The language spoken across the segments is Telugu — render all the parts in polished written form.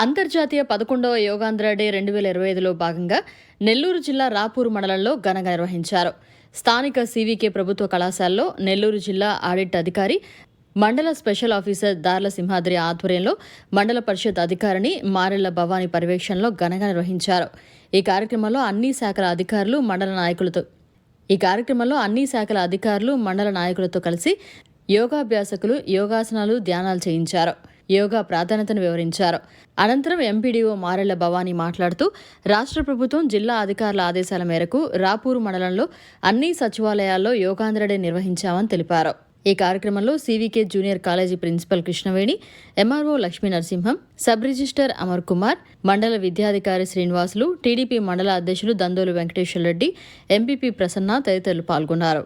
అంతర్జాతీయ 11వ యోగాంధ్ర డే 2025లో భాగంగా నెల్లూరు జిల్లా రాపూరు మండలంలో ఘనంగా నిర్వహించారు. స్థానిక సివికే ప్రభుత్వ కళాశాలలో నెల్లూరు జిల్లా ఆడిట్ అధికారి, మండల స్పెషల్ ఆఫీసర్ దార్ల సింహాద్రి ఆధ్వర్యంలో మండల పరిషత్ అధికారిని మారెళ్ల భవానీ పర్యవేక్షణలో ఘనంగా నిర్వహించారు. ఈ కార్యక్రమంలో అన్ని శాఖల అధికారులు మండల నాయకులతో కలిసి యోగాభ్యాసకులు యోగాసనాలు, ధ్యానాలు చేయించారు. యోగా ప్రాధాన్యతను వివరించారు. అనంతరం ఎంపీడీఓ మారెళ్ల భవానీ మాట్లాడుతూ రాష్ట్ర ప్రభుత్వం, జిల్లా అధికారుల ఆదేశాల మేరకు రాపూరు మండలంలో అన్ని సచివాలయాల్లో యోగాంధ్ర డే నిర్వహించామని తెలిపారు. ఈ కార్యక్రమంలో CVK junior college principal Krishnaveni, MRO Lakshmi Narasimham, sub register Amar Kumar, మండల విద్యాధికారి శ్రీనివాసులు, టీడీపీ మండల అధ్యక్షులు దందోలు వెంకటేశ్వర రెడ్డి, ఎంపీపీ ప్రసన్న తదితరులు పాల్గొన్నారు.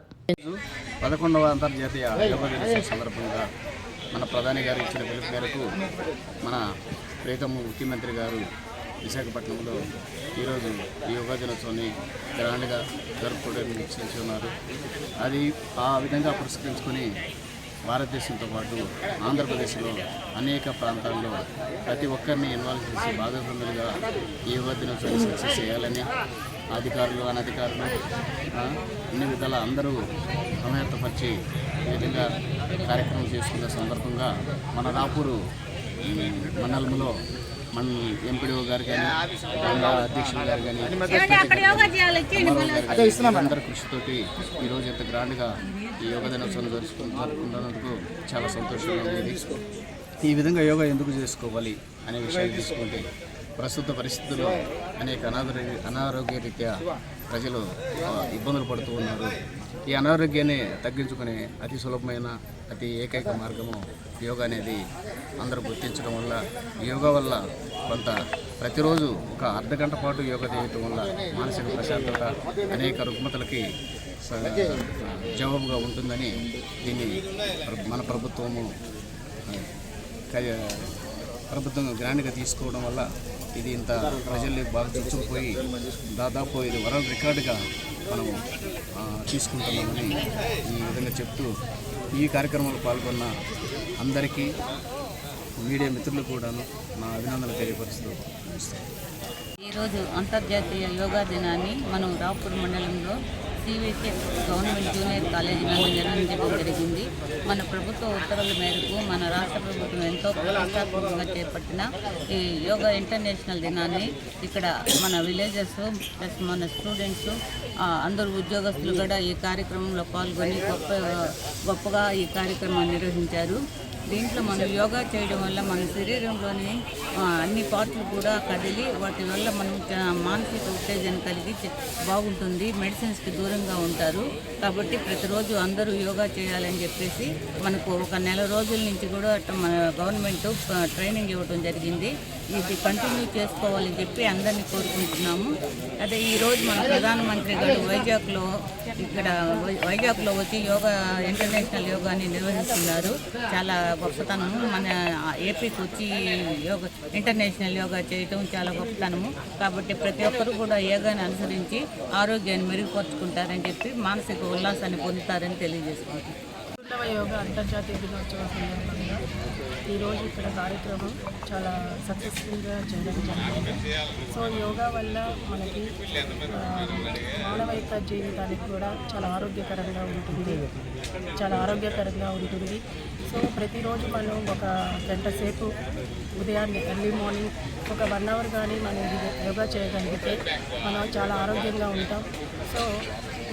11వ అంతర్జాతీయ యోగా దినోత్సవం సందర్భంగా మన ప్రధాని గారు ఇచ్చిన పిలుపు మేరకు మన ప్రీతమ ముఖ్యమంత్రి గారు విశాఖపట్నంలో ఈరోజు ఈ యోగా దినోత్సవాన్ని గ్రాండ్గా జరుపుకోవడానికి నిశ్చయించుకున్నారు. అది ఆ విధంగా పురస్కరించుకొని భారతదేశంతో పాటు ఆంధ్రప్రదేశ్లో అనేక ప్రాంతాల్లో ప్రతి ఒక్కరిని ఇన్వాల్వ్ చేసి భాగస్వాములుగా ఈ యోగా దినోత్సవాన్ని సక్సెస్ చేయాలని అధికారులు, అనధికారులు అన్ని విధాల అందరూ సమాయత్తపరిచి ఈ విధంగా కార్యక్రమం చేసుకున్న సందర్భంగా మన రాపూరు మండలంలో మన ఎంపీడీఓ గారు కానీ, మండల అధ్యక్షులు గారు కానీ అందరి కృషితోటి ఈరోజు ఎంత గ్రాండ్గా ఈ యోగా దినోత్సవం జరుపుకున్నందుకు చాలా సంతోషంగా ఉంది. ఈ విధంగా యోగా ఎందుకు చేసుకోవాలి అనే విషయాన్ని తీసుకుంటే ప్రస్తుత పరిస్థితుల్లో అనేక అనారోగ్య రీత్యా ప్రజలు ఇబ్బందులు పడుతూ ఉన్నారు. ఈ అనారోగ్యాన్ని తగ్గించుకునే అతి సులభమైన, అతి ఏకైక మార్గము యోగా అనేది అందరూ గుర్తించడం వల్ల, యోగా వల్ల కొంత ప్రతిరోజు ఒక అర్ధగంట పాటు యోగా చేయటం వల్ల మానసిక ప్రశాంతత, అనేక రుగ్మతలకి జవాబుగా ఉంటుందని దీన్ని మన ప్రభుత్వం గ్రాండ్గా తీసుకోవడం వల్ల ఇది ఇంత ప్రజల్ని బాగా చొచ్చుకుపోయి దాదాపు ఇది వరల్డ్ రికార్డుగా మనం తీసుకుంటున్నామని ఈ విధంగా చెప్తూ ఈ కార్యక్రమంలో పాల్గొన్న అందరికీ, మీడియా మిత్రులు కూడాను నా అభినందనలు తెలియపరుస్తూ ఈరోజు అంతర్జాతీయ యోగా దినాన్ని మనం రాపూర్ మండలంలో సివికే గవర్నమెంట్ జూనియర్ కాలేజీ నందు నిర్వహించడం జరిగింది. మన ప్రభుత్వ ఉత్తర్వుల మేరకు మన రాష్ట్ర ప్రభుత్వం ఎంతో ప్రతిష్టాత్మకంగా చేపట్టిన ఈ యోగా ఇంటర్నేషనల్ దినాన్ని ఇక్కడ మన విలేజెస్ ప్లస్ మన స్టూడెంట్స్ అందరూ ఉద్యోగస్తులు కూడా ఈ కార్యక్రమంలో పాల్గొని గొప్పగా ఈ కార్యక్రమాన్ని నిర్వహించారు. దీంట్లో మనం యోగా చేయడం వల్ల మన శరీరంలోని అన్ని పార్ట్లు కూడా కదిలి వాటి వల్ల మనం మానసిక ఉత్తేజన కలిగి బాగుంటుంది. మెడిసిన్స్కి దూరంగా ఉంటారు. కాబట్టి ప్రతిరోజు అందరూ యోగా చేయాలని చెప్పేసి మనకు ఒక నెల రోజుల నుంచి కూడా మన గవర్నమెంట్ ట్రైనింగ్ ఇవ్వడం జరిగింది. ఇది కంటిన్యూ చేసుకోవాలని చెప్పి అందరినీ కోరుకుంటున్నాము. అదే ఈరోజు మన ప్రధానమంత్రి గారు వైజాగ్లో వచ్చి యోగా ఇంటర్నేషనల్ యోగాని నిర్వహిస్తున్నారు. చాలా గొప్పతనము. మన ఏపీకి వచ్చి యోగా ఇంటర్నేషనల్ యోగా చేయటం చాలా గొప్పతనము. కాబట్టి ప్రతి ఒక్కరూ కూడా యోగాని అనుసరించి ఆరోగ్యాన్ని మెరుగుపరుచుకుంటారని చెప్పి మానసిక ఉల్లాసాన్ని పొందుతారని తెలియజేసుకుంటున్నాను. యోగా అంతర్జాతీయ దినోత్సవం సందర్భంగా ఈరోజు ఇక్కడ కార్యక్రమం చాలా సక్సెస్ఫుల్గా చేయడం జరిగింది. సో యోగా వల్ల మనకి మానవైక జీవితానికి కూడా చాలా ఆరోగ్యకరంగా ఉంటుంది. సో ప్రతిరోజు మనం ఒక గంట సేపు ఉదయాన్నే ఎర్లీ మార్నింగ్ ఒక 1 అవర్ కానీ మనం యోగా చేయగలిగితే మనం చాలా ఆరోగ్యంగా ఉంటాం. సో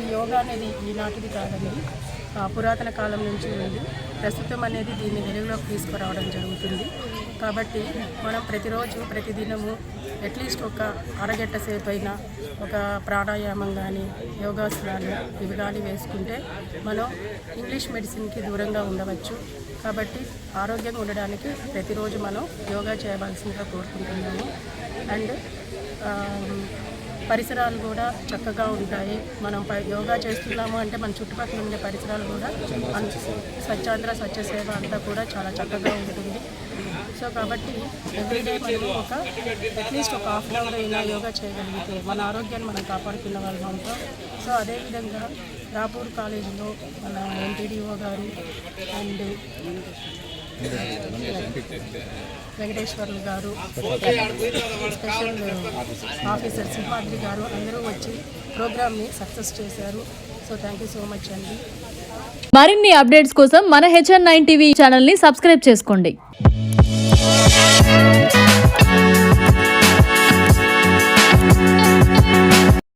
ఈ యోగా అనేది ఈనాటిది కాదండి, పురాతన కాలం నుంచి ఉంది. ప్రస్తుతం అనేది దీన్ని వెలుగులోకి తీసుకురావడం జరుగుతుంది. కాబట్టి మనం ప్రతిదినము అట్లీస్ట్ ఒక అరగంట సేపు అయినా ఒక ప్రాణాయామం కానీ, యోగాసనాలు ఇవి కానీ వేసుకుంటే మనం ఇంగ్లీష్ మెడిసిన్కి దూరంగా ఉండవచ్చు. కాబట్టి ఆరోగ్యంగా ఉండడానికి ప్రతిరోజు మనం యోగా చేయవలసిందిగా కోరుకుంటున్నాము. అండ్ పరిసరాలు కూడా చక్కగా ఉంటాయి. మనం యోగా చేస్తున్నాము అంటే మన చుట్టుపక్కల ఉండే పరిసరాలు కూడా స్వచ్ఛాంధ్ర, స్వచ్ఛ సేవ అంతా కూడా చాలా చక్కగా ఉంటుంది. సో కాబట్టి ఎవ్రీడే మనం అట్లీస్ట్ ఒక హాఫ్ అన్ అవర్ అయినా యోగా చేయగలిగితే మన ఆరోగ్యాన్ని మనం కాపాడుకున్న వాళ్ళం ఉంటాం. సో అదేవిధంగా రాపూర్ కాలేజీలో మన ఎంపీడీఓ గారు అండ్ వెంకటేశ్వర్లు గారు, స్పెషల్ ఆఫీసర్ సింహాద్రి గారు అందరూ వచ్చి ప్రోగ్రామ్ని సక్సెస్ చేశారు. So thank you so much అండి. మరిన్ని అప్డేట్స్ కోసం మన HN9 టీవీ ఛానల్ని సబ్స్క్రైబ్ చేసుకోండి.